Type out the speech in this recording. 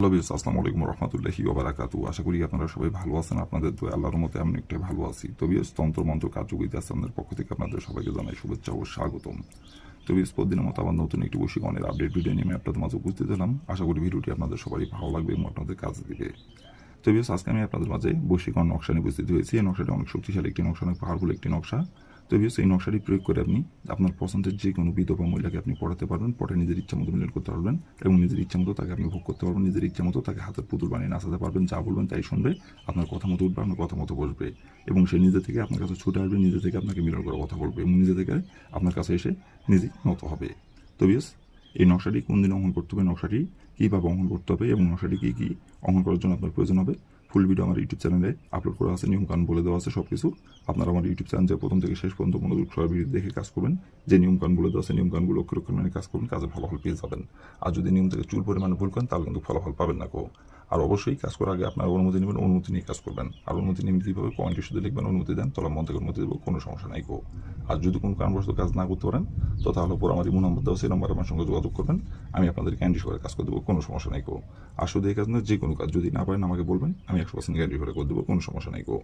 Hello viewers, আসসালামু আলাইকুম রহমতুল্লাহি ওয়া বারাকাতুহু। আশা করি আপনারা সবাই ভালো আছেন। আপনাদের দোয়া আল্লাহর মতে আমি একটু ভালো আছি। তো ভিউয়ার্স, তন্ত্র মন্ত্র কার্যকরিতা আপনাদের পক্ষ থেকে আপনাদের সবাইকে জানাই শুভেচ্ছা ও স্বাগতম। তো ভিউয়ার্স, প্রতিদিনের মতো আবার নতুন একটি বশীকরণের আপডেট ভিডিও নিয়ে আমি আপনাদের মাঝে উপস্থিত হলাম। আশা করি ভিডিওটি আপনাদের সবারই ভালো লাগবে এবং আপনাদের কাজে দিবে। তো ভিউয়ার্স, আজকে আমি আপনাদের মাঝে বশীকরণ নকশা নিয়ে উপস্থিত হয়েছি। এই নকশাটি অনেক শক্তিশালী একটি নকশা, অনেক পাওয়ারফুল একটি নকশা। তো ভিউয়ার্স, এই নকশাটি প্রয়োগ করে আপনি আপনার পছন্দের যে কোনো বিধবা মহিলাকে আপনি পড়াতে পারবেন, পড়ে নিজের ইচ্ছা মতো মিলন করতে পারবেন এবং নিজের ইচ্ছা মতো তাকে আপনি ভোগ করতে পারবেন, নিজের ইচ্ছা মতো তাকে হাতের পুতুল বানিয়ে নাচাতে পারবেন। যা বলবেন তাই শুনবে, আপনার কথা মতো উঠবে, আপনার কথা মতো বসবে এবং সে নিজে থেকে আপনার কাছে ছুটে আসবে, নিজে থেকে আপনাকে মিলন করার কথা বলবে এবং নিজে থেকে আপনার কাছে এসে নিজেই নত হবে। তো ভিউয়ার্স, এই নকশাটি কোন দিন অঙ্কন করতে হবে, নকশাটি কীভাবে অঙ্কন করতে হবে এবং নকশাটি কী কী অঙ্কন করার জন্য আপনার প্রয়োজন হবে, ফুল ভিডিও আমার ইউটিউব চ্যানেলে আপলোড করা আছে, নিয়মকানুন বলে দেওয়া আছে সব কিছু। আপনারা আমার ইউটিউব চ্যানেল যে প্রথম থেকে শেষ পর্যন্ত মনোযোগ সহ ভিডিও দেখে কাজ করবেন, যে নিয়মকানুন বলে দেওয়া আছে নিয়মকানুনগুলো অক্ষর অক্ষর মানে কাজ করবেন, কাজের ফলাফল পেয়ে যাবেন। আর যদি নিয়ম থেকে চুল পরিমাণে ভুল করেন তাহলে কিন্তু ফলাফল পাবেন না কেউ। আর অবশ্যই কাজ করার আগে আপনার অনুমতি নেবেন, অনুমতি নিয়ে কাজ করবেন। আর অনুমতি নিয়ে কীভাবে কমেন্টে শুধু লিখবেন অনুমতি দেন, তাহলে মন থেকে অনুমতি দেবো, কোনো সমস্যা নাই কেউ। আর যদি কোনো কারণবশত কাজ না করতে পারেন তো তাহলে পর আমার ইমো নাম্বার দেওয়া সেই নাম্বারে আমার সঙ্গে যোগাযোগ করবেন, আমি আপনাদের গ্যারান্টি করে কাজ করে দেবো, কোনো সমস্যা নাই কেউ। আর শুধু এই কাজ না, যে কোনো কাজ যদি না পারেন আমাকে বলবেন, আমি 100% গ্যারান্টি করে দেবো, কোনো সমস্যা নাই কেউ।